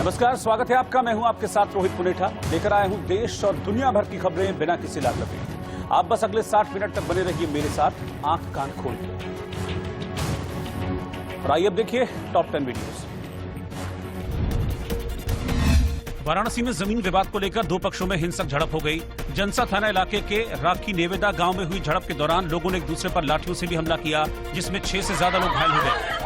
नमस्कार, स्वागत है आपका। मैं हूं आपके साथ रोहित पुनेठा। लेकर आया हूं देश और दुनिया भर की खबरें बिना किसी लाग लपेटे। आप बस अगले 60 मिनट तक बने रहिए मेरे साथ आंख कान खोल के। और आइए अब देखिए टॉप 10 वीडियोस। वाराणसी में जमीन विवाद को लेकर दो पक्षों में हिंसक झड़प हो गई। जनसा थाना इलाके के राखी नेवेदा गांव में हुई झड़प के दौरान लोगों ने एक दूसरे पर लाठियों से भी हमला किया, जिसमें 6 से ज्यादा लोग घायल हो गए।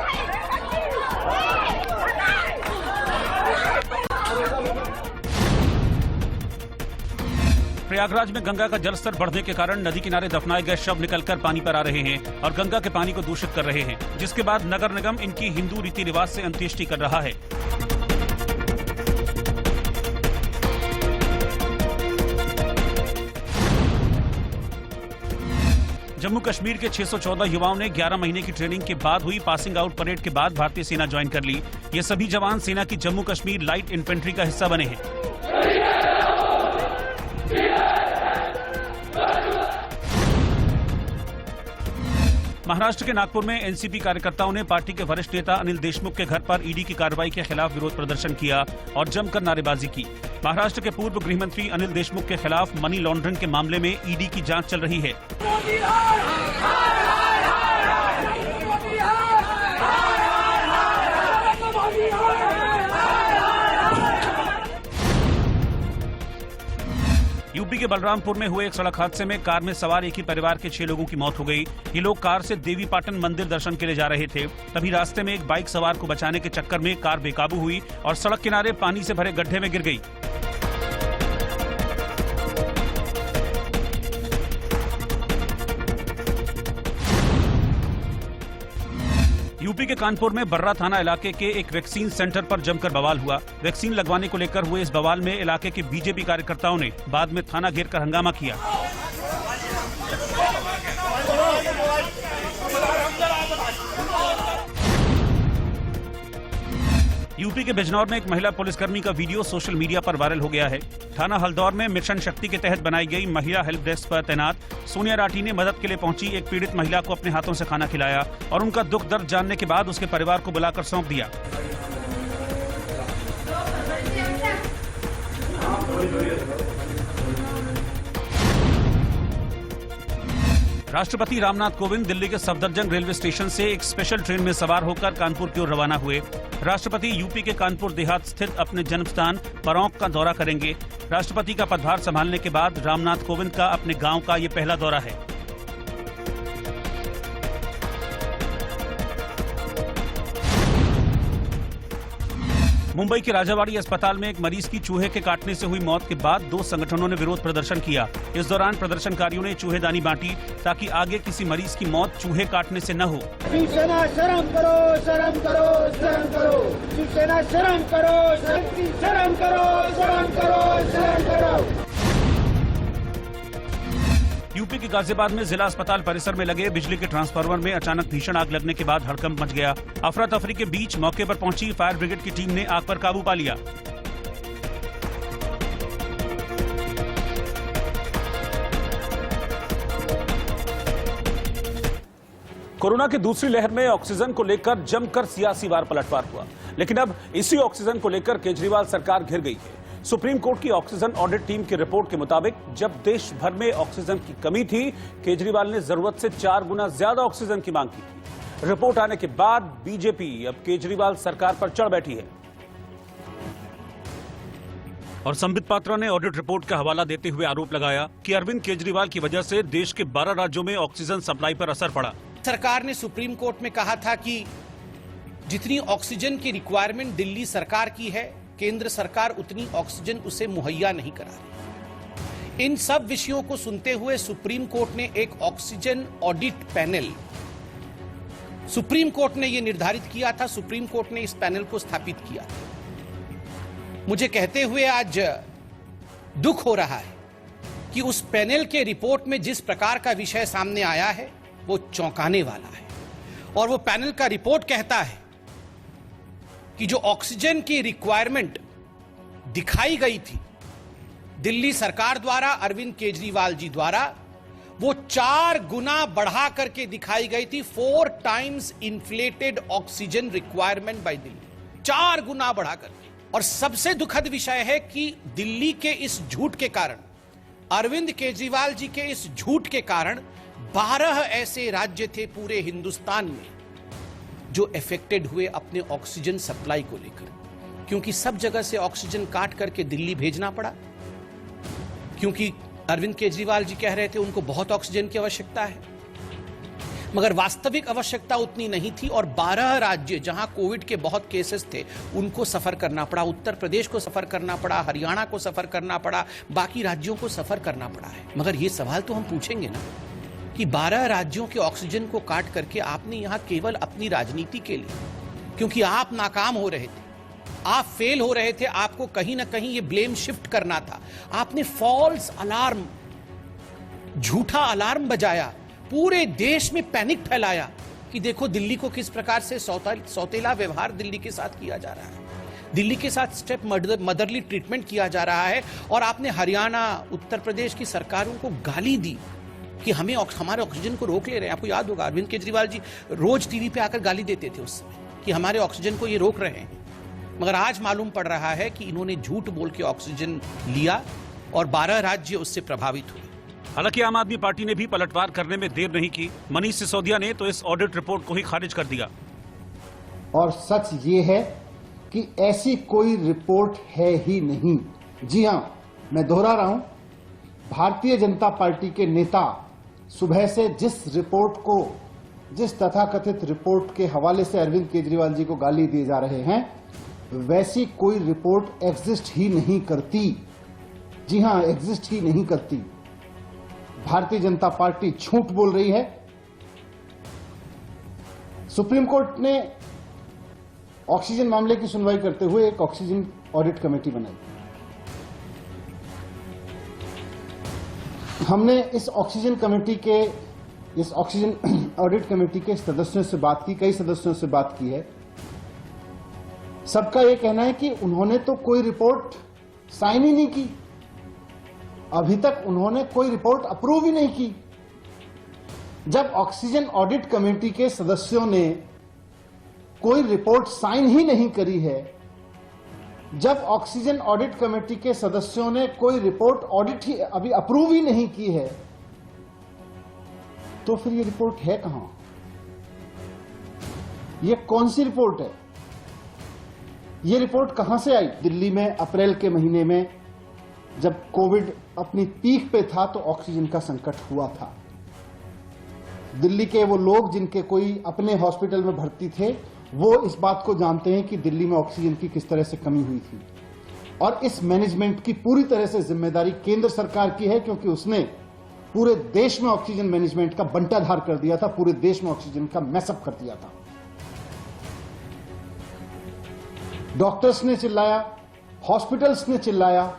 प्रयागराज में गंगा का जलस्तर बढ़ने के कारण नदी किनारे दफनाए गए शव निकलकर पानी पर आ रहे हैं और गंगा के पानी को दूषित कर रहे हैं, जिसके बाद नगर निगम इनकी हिंदू रीति रिवाज से अंत्येष्टि कर रहा है। जम्मू कश्मीर के 614 युवाओं ने 11 महीने की ट्रेनिंग के बाद हुई पासिंग आउट परेड के बाद भारतीय सेना ज्वाइन कर ली। ये सभी जवान सेना की जम्मू कश्मीर लाइट इन्फेंट्री का हिस्सा बने हैं। महाराष्ट्र के नागपुर में एनसीपी कार्यकर्ताओं ने पार्टी के वरिष्ठ नेता अनिल देशमुख के घर पर ईडी की कार्रवाई के खिलाफ विरोध प्रदर्शन किया और जमकर नारेबाजी की। महाराष्ट्र के पूर्व गृह मंत्री अनिल देशमुख के खिलाफ मनी लॉन्ड्रिंग के मामले में ईडी की जांच चल रही है। यूपी के बलरामपुर में हुए एक सड़क हादसे में कार में सवार एक ही परिवार के 6 लोगों की मौत हो गई। ये लोग कार से देवीपाटन मंदिर दर्शन के लिए जा रहे थे। तभी रास्ते में एक बाइक सवार को बचाने के चक्कर में कार बेकाबू हुई और सड़क किनारे पानी से भरे गड्ढे में गिर गई। यूपी के कानपुर में बर्रा थाना इलाके के एक वैक्सीन सेंटर पर जमकर बवाल हुआ। वैक्सीन लगवाने को लेकर हुए इस बवाल में इलाके के बीजेपी कार्यकर्ताओं ने बाद में थाना घेरकर हंगामा किया। यूपी के बिजनौर में एक महिला पुलिसकर्मी का वीडियो सोशल मीडिया पर वायरल हो गया है। थाना हल्दौर में मिशन शक्ति के तहत बनाई गई महिला हेल्प डेस्क पर तैनात सोनिया राठी ने मदद के लिए पहुंची एक पीड़ित महिला को अपने हाथों से खाना खिलाया और उनका दुख दर्द जानने के बाद उसके परिवार को बुलाकर सौंप दिया। राष्ट्रपति रामनाथ कोविंद दिल्ली के सफदरजंग रेलवे स्टेशन से एक स्पेशल ट्रेन में सवार होकर कानपुर की ओर रवाना हुए। राष्ट्रपति यूपी के कानपुर देहात स्थित अपने जन्म स्थान परौंक का दौरा करेंगे। राष्ट्रपति का पदभार संभालने के बाद रामनाथ कोविंद का अपने गांव का ये पहला दौरा है। मुंबई के राजावाड़ी अस्पताल में एक मरीज की चूहे के काटने से हुई मौत के बाद 2 संगठनों ने विरोध प्रदर्शन किया। इस दौरान प्रदर्शनकारियों ने चूहेदानी बांटी ताकि आगे किसी मरीज की मौत चूहे काटने से न हो। शिवसेना शर्म करो, शर्म करो, शर्म करो। शिवसेना शर्म करो, शर्म करो, शर्म करो, शर्म करो। यूपी के गाजियाबाद में जिला अस्पताल परिसर में लगे बिजली के ट्रांसफार्मर में अचानक भीषण आग लगने के बाद हड़कंप मच गया। अफरा तफरी के बीच मौके पर पहुंची फायर ब्रिगेड की टीम ने आग पर काबू पा लिया। कोरोना की दूसरी लहर में ऑक्सीजन को लेकर जमकर सियासी वार पलटवार हुआ, लेकिन अब इसी ऑक्सीजन को लेकर केजरीवाल सरकार घिर गई है। सुप्रीम कोर्ट की ऑक्सीजन ऑडिट टीम की रिपोर्ट के मुताबिक जब देश भर में ऑक्सीजन की कमी थी, केजरीवाल ने जरूरत से 4 गुना ज्यादा ऑक्सीजन की मांग की थी। रिपोर्ट आने के बाद बीजेपी अब केजरीवाल सरकार पर चढ़ बैठी है और संबित पात्रा ने ऑडिट रिपोर्ट का हवाला देते हुए आरोप लगाया कि अरविंद केजरीवाल की वजह से देश के 12 राज्यों में ऑक्सीजन सप्लाई पर असर पड़ा। सरकार ने सुप्रीम कोर्ट में कहा था कि जितनी ऑक्सीजन की रिक्वायरमेंट दिल्ली सरकार की है, केंद्र सरकार उतनी ऑक्सीजन उसे मुहैया नहीं करा रही। इन सब विषयों को सुनते हुए सुप्रीम कोर्ट ने एक oxygen audit panel, supreme court ने यह निर्धारित किया था, सुप्रीम कोर्ट ने इस पैनल को स्थापित किया। मुझे कहते हुए आज दुख हो रहा है कि उस पैनल के रिपोर्ट में जिस प्रकार का विषय सामने आया है वो चौंकाने वाला है। और वो पैनल का रिपोर्ट कहता है कि जो ऑक्सीजन की रिक्वायरमेंट दिखाई गई थी दिल्ली सरकार द्वारा, अरविंद केजरीवाल जी द्वारा, वो 4 गुना बढ़ा करके दिखाई गई थी। 4 times inflated oxygen requirement by Delhi, 4 गुना बढ़ा करके। और सबसे दुखद विषय है कि दिल्ली के इस झूठ के कारण, अरविंद केजरीवाल जी के इस झूठ के कारण 12 ऐसे राज्य थे पूरे हिंदुस्तान में जो अफेक्टेड हुए अपने ऑक्सीजन सप्लाई को लेकर, क्योंकि सब जगह से ऑक्सीजन काट करके दिल्ली भेजना पड़ा, क्योंकि अरविंद केजरीवाल जी कह रहे थे उनको बहुत ऑक्सीजन की आवश्यकता है, मगर वास्तविक आवश्यकता उतनी नहीं थी। और 12 राज्य जहां कोविड के बहुत केसेस थे उनको सफर करना पड़ा, उत्तर प्रदेश को सफर करना पड़ा, हरियाणा को सफर करना पड़ा, बाकी राज्यों को सफर करना पड़ा है। मगर यह सवाल तो हम पूछेंगे ना कि 12 राज्यों के ऑक्सीजन को काट करके आपने यहां केवल अपनी राजनीति के लिए, क्योंकि आप नाकाम हो रहे थे, आप फेल हो रहे थे, आपको कहीं ना कहीं ये ब्लेम शिफ्ट करना था, आपने फॉल्स अलार्म, झूठा अलार्म बजाया, पूरे देश में पैनिक फैलाया कि देखो दिल्ली को किस प्रकार से सौतेला व्यवहार दिल्ली के साथ किया जा रहा है, दिल्ली के साथ स्टेप मदरली ट्रीटमेंट किया जा रहा है। और आपने हरियाणा, उत्तर प्रदेश की सरकारों को गाली दी कि हमें हमारे ऑक्सीजन को रोक ले रहे हैं। आपको याद होगा अरविंद केजरीवाल जी रोज टीवी पे आकर गाली देते थे उस समय कि हमारे ऑक्सीजन को ये रोक रहे हैं, मगर आज मालूम पड़ रहा है कि इन्होंने झूठ बोल के ऑक्सीजन लिया और 12 राज्य उससे प्रभावित हुए। हालांकि आम आदमी पार्टी ने भी पलटवार करने में देर नहीं की। मनीष सिसोदिया ने तो इस ऑडिट रिपोर्ट को ही खारिज कर दिया। और सच ये है कि ऐसी कोई रिपोर्ट है ही नहीं। जी हां, मैं दोहरा रहा हूं, भारतीय जनता पार्टी के नेता सुबह से जिस तथाकथित रिपोर्ट के हवाले से अरविंद केजरीवाल जी को गाली दिए जा रहे हैं, वैसी कोई रिपोर्ट एग्जिस्ट ही नहीं करती। जी हां, एग्जिस्ट ही नहीं करती। भारतीय जनता पार्टी झूठ बोल रही है। सुप्रीम कोर्ट ने ऑक्सीजन मामले की सुनवाई करते हुए एक ऑक्सीजन ऑडिट कमेटी बनाई। हमने इस ऑक्सीजन ऑडिट कमेटी के सदस्यों से बात की, कई सदस्यों से बात की है। सबका यह कहना है कि उन्होंने तो कोई रिपोर्ट साइन ही नहीं की, अभी तक उन्होंने कोई रिपोर्ट अप्रूव ही नहीं की। जब ऑक्सीजन ऑडिट कमेटी के सदस्यों ने कोई रिपोर्ट साइन ही नहीं करी है, जब ऑक्सीजन ऑडिट कमेटी के सदस्यों ने कोई रिपोर्ट ऑडिट ही अभी अप्रूव ही नहीं की है, तो फिर ये रिपोर्ट है कहां? ये कौन सी रिपोर्ट है? ये रिपोर्ट कहां से आई? दिल्ली में अप्रैल के महीने में जब कोविड अपनी पीक पे था तो ऑक्सीजन का संकट हुआ था। दिल्ली के वो लोग जिनके कोई अपने हॉस्पिटल में भर्ती थे, वो इस बात को जानते हैं कि दिल्ली में ऑक्सीजन की किस तरह से कमी हुई थी। और इस मैनेजमेंट की पूरी तरह से जिम्मेदारी केंद्र सरकार की है, क्योंकि उसने पूरे देश में ऑक्सीजन मैनेजमेंट का बंटाधार कर दिया था, पूरे देश में ऑक्सीजन का मैसअप कर दिया था। डॉक्टर्स ने चिल्लाया, हॉस्पिटल्स ने चिल्लाया,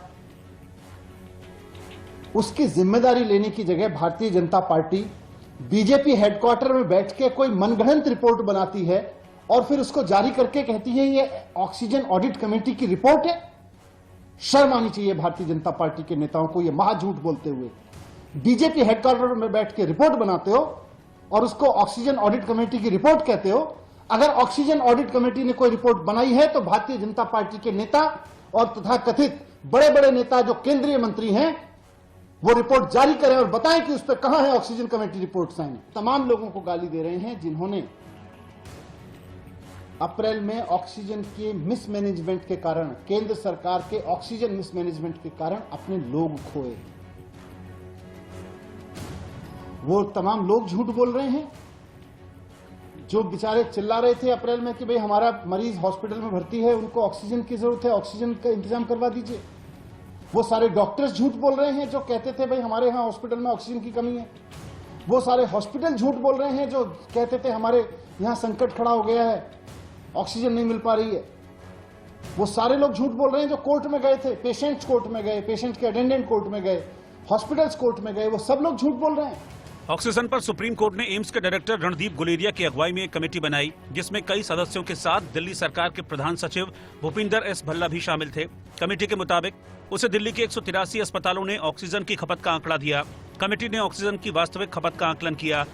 उसकी जिम्मेदारी लेने की जगह Bharatiya Janata party BJP headquarter में बैठ के कोई मनगढ़ंत रिपोर्ट बनाती है और फिर उसको जारी करके कहती है ये ऑक्सीजन ऑडिट कमेटी की रिपोर्ट है। शर्म आनी चाहिए भारतीय जनता पार्टी के नेताओं को, ये महाझूठ बोलते हुए। बीजेपी हेडक्वार्टर में बैठ के रिपोर्ट बनाते हो और उसको ऑक्सीजन ऑडिट कमेटी की रिपोर्ट कहते हो। अगर ऑक्सीजन ऑडिट कमेटी ने कोई रिपोर्ट बनाई है तो भारतीय जनता पार्टी के नेता और तथाकथित बड़े बड़े नेता जो केंद्रीय मंत्री हैं, वो रिपोर्ट जारी करें और बताएं कि उस पर कहां है ऑक्सीजन कमेटी रिपोर्ट साइन। तमाम लोगों को गाली दे रहे हैं जिन्होंने अप्रैल में ऑक्सीजन के मिसमैनेजमेंट के कारण, केंद्र सरकार के ऑक्सीजन मिसमैनेजमेंट के कारण अपने लोग खोए। वो तमाम लोग झूठ बोल रहे हैं जो बेचारे चिल्ला रहे थे अप्रैल में कि भाई हमारा मरीज हॉस्पिटल में भर्ती है, उनको ऑक्सीजन की जरूरत है, ऑक्सीजन का इंतजाम करवा दीजिए। वो सारे डॉक्टर्स झूठ बोल रहे हैं जो कहते थे भाई हमारे यहां हॉस्पिटल में ऑक्सीजन की कमी है। वो सारे हॉस्पिटल झूठ बोल रहे हैं जो कहते थे हमारे यहां संकट खड़ा हो गया है, ऑक्सीजन नहीं मिल पा रही है। वो सारे लोग झूठ बोल रहे हैं जो कोर्ट में गए थे, पेशेंट्स कोर्ट में गए, पेशेंट के अटेंडेंट कोर्ट में गए, हॉस्पिटल्स कोर्ट में गए, वो सब लोग झूठ बोल रहे हैं। ऑक्सीजन पर सुप्रीम कोर्ट ने एम्स के डायरेक्टर रणदीप गुलेरिया की अगुवाई में एक कमेटी बनाई, जिसमें कई सदस्यों के साथ दिल्ली सरकार के प्रधान सचिव भूपिंदर एस भल्ला भी शामिल थे। कमेटी के मुताबिक उसे दिल्ली के 183 अस्पतालों ने ऑक्सीजन की खपत का आंकड़ा दिया। कमेटी ने ऑक्सीजन की वास्तविक खपत का आकलन किया।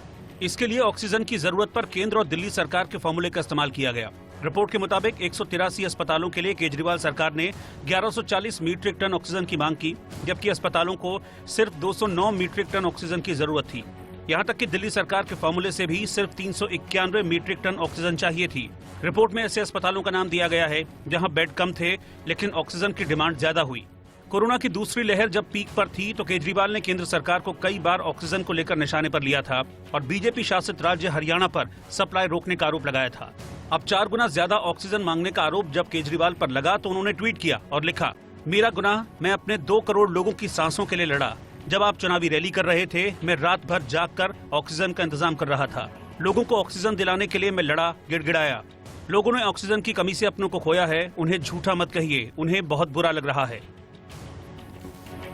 इसके लिए ऑक्सीजन की जरूरत पर केंद्र और दिल्ली सरकार के फॉर्मूले का इस्तेमाल किया गया। रिपोर्ट के मुताबिक 183 अस्पतालों के लिए केजरीवाल सरकार ने 1140 मीट्रिक टन ऑक्सीजन की मांग की, जबकि अस्पतालों को सिर्फ 209 मीट्रिक टन ऑक्सीजन की जरूरत थी। यहां तक कि दिल्ली सरकार के फॉर्मूले से भी सिर्फ 391 मीट्रिक टन ऑक्सीजन चाहिए थी। रिपोर्ट में ऐसे अस्पतालों का नाम दिया गया है जहां बेड कम थे लेकिन ऑक्सीजन की डिमांड ज्यादा हुई। कोरोना की दूसरी लहर जब पीक पर थी तो केजरीवाल ने केंद्र सरकार को कई बार ऑक्सीजन को लेकर निशाने पर लिया था और बीजेपी शासित राज्य हरियाणा पर सप्लाई रोकने का आरोप लगाया था। अब 4 गुना ज्यादा ऑक्सीजन मांगने का आरोप जब केजरीवाल पर लगा तो उन्होंने ट्वीट किया और लिखा, मेरा गुनाह, मैं अपने 2 करोड़ लोगों की सांसों के लिए लड़ा। जब आप चुनावी रैली कर रहे थे, मैं रात भर जागकर ऑक्सीजन का इंतजाम कर रहा था। लोगों को ऑक्सीजन दिलाने के लिए मैं लड़ा, गिड़गिड़ाया। लोगों ने ऑक्सीजन की कमी से अपनों को खोया है, उन्हें झूठा मत कहिए, उन्हें बहुत बुरा लग रहा है।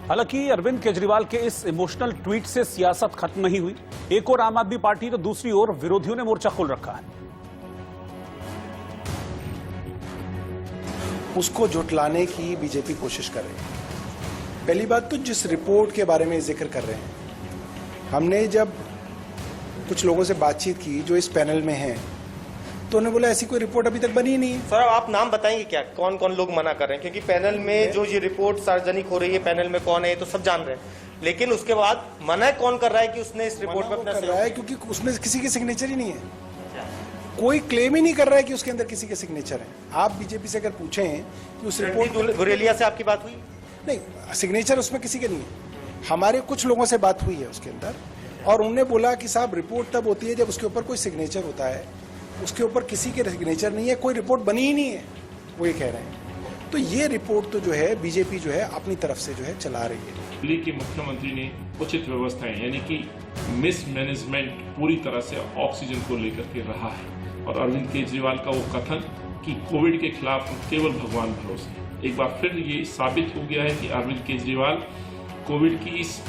हालांकि अरविंद केजरीवाल के इस इमोशनल ट्वीट से सियासत खत्म नहीं हुई। एक ओर आम आदमी पार्टी तो दूसरी ओर विरोधियों ने मोर्चा खोल रखा है। उसको झुठलाने की बीजेपी कोशिश कर रही है। पहली बात तो जिस रिपोर्ट के बारे में जिक्र कर रहे हैं, हमने जब कुछ लोगों से बातचीत की जो इस पैनल में हैं, तो उन्होंने बोला ऐसी कोई रिपोर्ट अभी तक बनी नहीं है। सर आप नाम बताएंगे क्या, कौन कौन लोग मना कर रहे हैं? क्योंकि पैनल में जो ये रिपोर्ट सार्वजनिक हो रही है, पैनल में कौन है ये तो सब जान रहे हैं, लेकिन उसके बाद मना कौन कर रहा है कि उसने इस रिपोर्ट में अपना कर रहा है क्योंकि उसमें किसी के सिग्नेचर ही नहीं है। कोई क्लेम ही नहीं कर रहा है कि उसके अंदर किसी के सिग्नेचर है। आप बीजेपी से अगर पूछें कि उस रिपोर्ट गुरेलिया से आपकी बात हुई? नहीं, सिग्नेचर उसमें किसी के नहीं है। हमारे कुछ लोगों से बात हुई है उसके अंदर और उन्होंने बोला कि साहब रिपोर्ट तब होती है जब उसके ऊपर कोई सिग्नेचर होता है, उसके ऊपर किसी के सिग्नेचर नहीं है, कोई रिपोर्ट बनी ही नहीं है, वो ये कह रहे हैं। तो ये रिपोर्ट तो जो है बीजेपी जो है अपनी तरफ से जो है चला रही है। दिल्ली के मुख्यमंत्री ने उचित व्यवस्थाएं यानी कि मिसमैनेजमेंट पूरी तरह से ऑक्सीजन को लेकर के रहा है और अरविंद केजरीवाल का वो कथन कि कोविड के खिलाफ केवल भगवान भरोसे, एक बार फिर ये साबित हो गया है कि अरविंद केजरीवाल कोविड की इस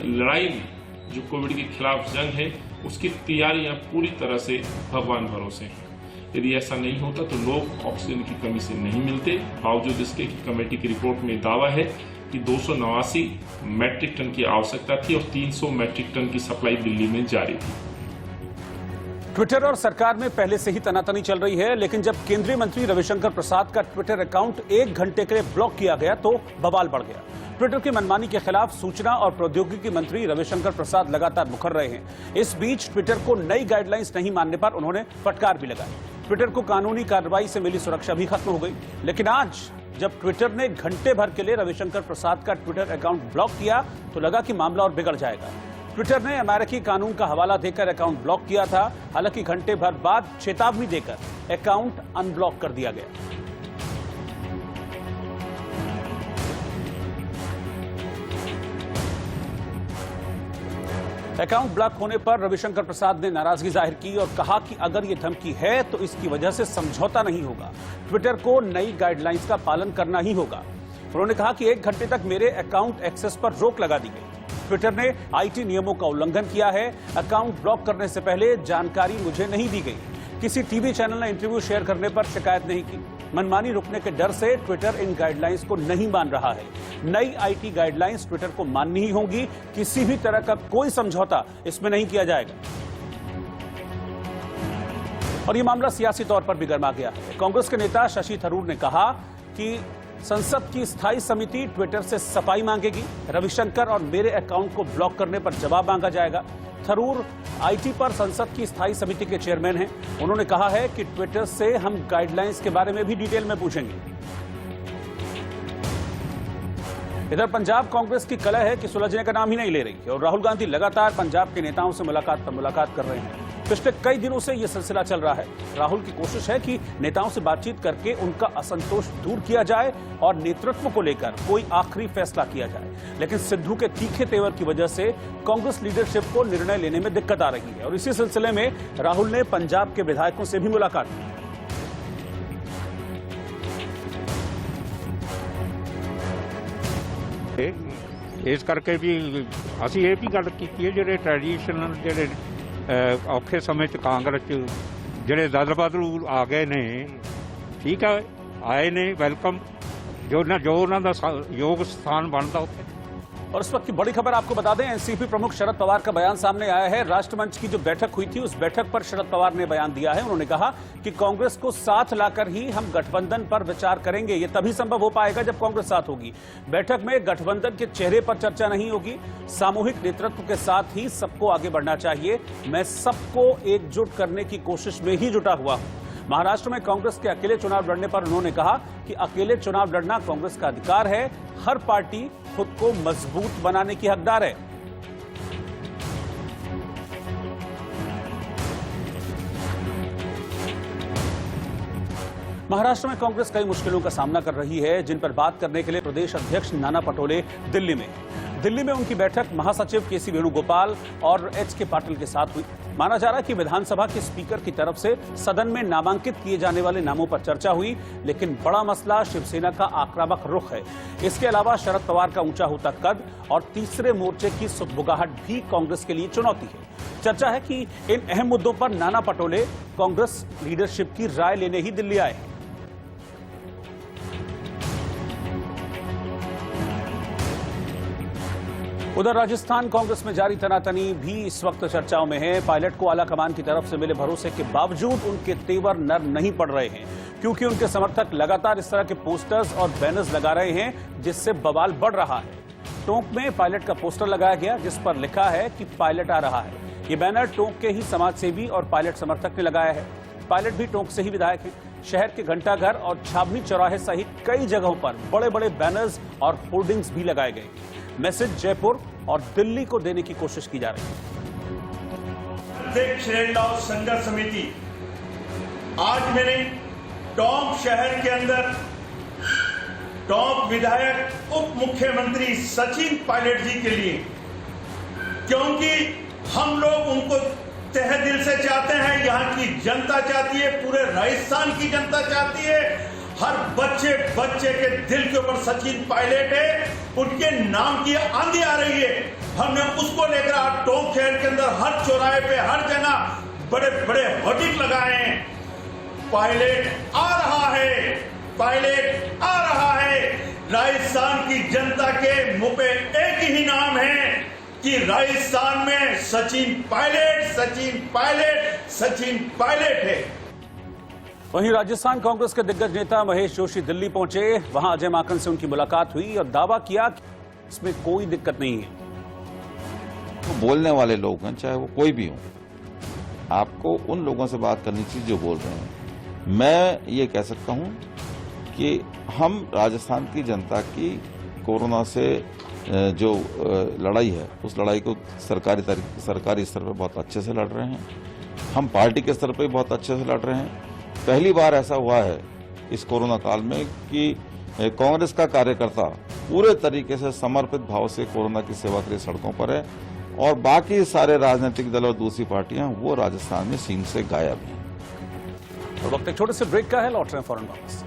लड़ाई में जो कोविड के खिलाफ जंग है उसकी तैयारियां पूरी तरह से भगवान भरोसे हैं। यदि ऐसा नहीं होता तो लोग ऑक्सीजन की कमी से नहीं मिलते। बावजूद इसके कि कमेटी की रिपोर्ट में दावा है कि 289 मैट्रिक टन की आवश्यकता थी और 300 मैट्रिक टन की सप्लाई दिल्ली में जारी थी। ट्विटर और सरकार में पहले से ही तनातनी चल रही है, लेकिन जब केंद्रीय मंत्री रविशंकर प्रसाद का ट्विटर अकाउंट 1 घंटे के लिए ब्लॉक किया गया तो बवाल बढ़ गया। ट्विटर की मनमानी के खिलाफ सूचना और प्रौद्योगिकी मंत्री रविशंकर प्रसाद लगातार मुखर रहे हैं। इस बीच ट्विटर को नई गाइडलाइंस नहीं मानने पर उन्होंने फटकार भी लगाई। ट्विटर को कानूनी कार्रवाई से मिली सुरक्षा भी खत्म हो गई। लेकिन आज जब ट्विटर ने घंटे भर के लिए रविशंकर प्रसाद का ट्विटर अकाउंट ब्लॉक किया तो लगा कि मामला और बिगड़ जाएगा। ट्विटर ने अमेरिकी कानून का हवाला देकर अकाउंट ब्लॉक किया था, हालांकि घंटे भर बाद चेतावनी देकर अकाउंट अनब्लॉक कर दिया गया। अकाउंट ब्लॉक होने पर रविशंकर प्रसाद ने नाराजगी जाहिर की और कहा कि अगर ये धमकी है तो इसकी वजह से समझौता नहीं होगा, ट्विटर को नई गाइडलाइंस का पालन करना ही होगा। उन्होंने कहा कि 1 घंटे तक मेरे अकाउंट एक्सेस पर रोक लगा दी गई। ट्विटर ने आईटी नियमों का उल्लंघन किया है। अकाउंट ब्लॉक करने से पहले जानकारी मुझे नहीं दी गई। किसी टीवी चैनल ने इंटरव्यू शेयर करने पर शिकायत नहीं की। मनमानी रुकने के डर से ट्विटर इन गाइडलाइंस को नहीं मान रहा है। नई आईटी गाइडलाइंस ट्विटर को माननी ही होंगी। किसी भी तरह का कोई समझौता इसमें नहीं किया जाएगा। और यह मामला सियासी तौर पर भी गर्मा गया है। कांग्रेस के नेता शशि थरूर ने कहा कि संसद की स्थायी समिति ट्विटर से सफाई मांगेगी। रविशंकर और मेरे अकाउंट को ब्लॉक करने पर जवाब मांगा जाएगा। थरूर आईटी पर संसद की स्थायी समिति के चेयरमैन हैं। उन्होंने कहा है कि ट्विटर से हम गाइडलाइंस के बारे में भी डिटेल में पूछेंगे। इधर पंजाब कांग्रेस की कलह है कि सुलझने का नाम ही नहीं ले रही है और राहुल गांधी लगातार पंजाब के नेताओं से मुलाकात पर मुलाकात कर रहे हैं। पिछले कई दिनों से यह सिलसिला चल रहा है। राहुल की कोशिश है कि नेताओं से बातचीत करके उनका असंतोष दूर किया जाए और नेतृत्व को लेकर कोई आखिरी फैसला किया जाए। लेकिन सिद्धू के तीखे तेवर की वजह से कांग्रेस लीडरशिप को निर्णय लेने में दिक्कत आ रही है और इसी सिलसिले में राहुल ने पंजाब के विधायकों से भी मुलाकात की। इस करके भी ਅਸੀਂ ਇਹ ਵੀ ਗੱਲ ਕੀਤੀ ਹੈ ਜਿਹੜੇ ਟ੍ਰੈਡੀਸ਼ਨਲ ਜਿਹੜੇ ਔਖੇ ਸਮੇਂ 'ਚ ਕਾਂਗਰਸ 'ਚ ਜਿਹੜੇ ਦਲ ਬਦਲੂ ਆ ਗਏ ਨੇ, ਠੀਕ ਹੈ, ਆਏ ਨੇ, ਵੈਲਕਮ, ਜੋ ਉਹਨਾਂ ਦਾ ਯੋਗ ਸਥਾਨ ਬਣਦਾ ਉੱਥੇ। और इस वक्त की बड़ी खबर आपको बता दें, एनसीपी प्रमुख शरद पवार का बयान सामने आया है। राष्ट्रमंच की जो बैठक हुई थी, उस बैठक पर शरद पवार ने बयान दिया है। उन्होंने कहा कि कांग्रेस को साथ लाकर ही हम गठबंधन पर विचार करेंगे। ये तभी संभव हो पाएगा जब कांग्रेस साथ होगी। बैठक में गठबंधन के चेहरे पर चर्चा नहीं होगी, सामूहिक नेतृत्व के साथ ही सबको आगे बढ़ना चाहिए। मैं सबको एकजुट करने की कोशिश में ही जुटा हुआ हूं। महाराष्ट्र में कांग्रेस के अकेले चुनाव लड़ने पर उन्होंने कहा कि अकेले चुनाव लड़ना कांग्रेस का अधिकार है। हर पार्टी खुद को मजबूत बनाने की हकदार है। महाराष्ट्र में कांग्रेस कई मुश्किलों का सामना कर रही है, जिन पर बात करने के लिए प्रदेश अध्यक्ष नाना पटोले दिल्ली में उनकी बैठक महासचिव केसी वेणुगोपाल और एच.के. पाटिल के साथ हुई। माना जा रहा है कि विधानसभा के स्पीकर की तरफ से सदन में नामांकित किए जाने वाले नामों पर चर्चा हुई, लेकिन बड़ा मसला शिवसेना का आक्रामक रुख है। इसके अलावा शरद पवार का ऊंचा होता कद और तीसरे मोर्चे की सुगबुगाहट भी कांग्रेस के लिए चुनौती है। चर्चा है कि इन अहम मुद्दों पर नाना पटोले कांग्रेस लीडरशिप की राय लेने ही दिल्ली आए। उधर राजस्थान कांग्रेस में जारी तनातनी भी इस वक्त चर्चाओं में है। पायलट को आलाकमान की तरफ से मिले भरोसे के बावजूद उनके तेवर नरम नहीं पड़ रहे हैं, क्योंकि उनके समर्थक लगातार इस तरह के पोस्टर्स और बैनर्स लगा रहे हैं, जिससे बवाल बढ़ रहा है। टोंक में पायलट का पोस्टर लगाया गया, जिस पर लिखा है कि पायलट आ रहा है। ये बैनर टोंक के ही समाजसेवी और पायलट समर्थक ने लगाया है। पायलट भी टोंक से ही विधायक है। शहर के घंटाघर और छावनी चौराहे सहित कई जगहों पर बड़े बड़े बैनर्स और होर्डिंग्स भी लगाए गए। मैसेज जयपुर और दिल्ली को देने की कोशिश की जा रही है। अध्यक्ष शेरलाल संघर्ष समिति आज मैंने टोंक शहर के अंदर टोंक विधायक उप मुख्यमंत्री सचिन पायलट जी के लिए, क्योंकि हम लोग उनको तहे दिल से चाहते हैं, यहाँ की जनता चाहती है, पूरे राजस्थान की जनता चाहती है। हर बच्चे के दिल के ऊपर सचिन पायलट है, उनके नाम की आंधी आ रही है। हमने उसको लेकर आज टोंक शहर के अंदर हर चौराहे पे हर जगह बड़े बड़े होर्डिंग लगाए हैं। पायलट आ रहा है, पायलट आ रहा है। राजस्थान की जनता के मुंह पे एक ही नाम है कि राजस्थान में सचिन पायलट, सचिन पायलट, सचिन पायलट है। वहीं राजस्थान कांग्रेस के दिग्गज नेता महेश जोशी दिल्ली पहुंचे। वहां अजय माकन से उनकी मुलाकात हुई और दावा किया कि इसमें कोई दिक्कत नहीं है। तो बोलने वाले लोग हैं, चाहे वो कोई भी हो, आपको उन लोगों से बात करनी चाहिए जो बोल रहे हैं। मैं ये कह सकता हूं कि हम राजस्थान की जनता की कोरोना से जो लड़ाई है, उस लड़ाई को सरकारी स्तर पर बहुत अच्छे से लड़ रहे हैं। हम पार्टी के स्तर पर बहुत अच्छे से लड़ रहे हैं। पहली बार ऐसा हुआ है इस कोरोना काल में कि कांग्रेस का कार्यकर्ता पूरे तरीके से समर्पित भाव से कोरोना की सेवा के लिए सड़कों पर है, और बाकी सारे राजनीतिक दल और दूसरी पार्टियां वो राजस्थान में सीन से गायब हैं। और वक्त एक छोटे से ब्रेक का है, लौट रहे हैं फौरन वापस।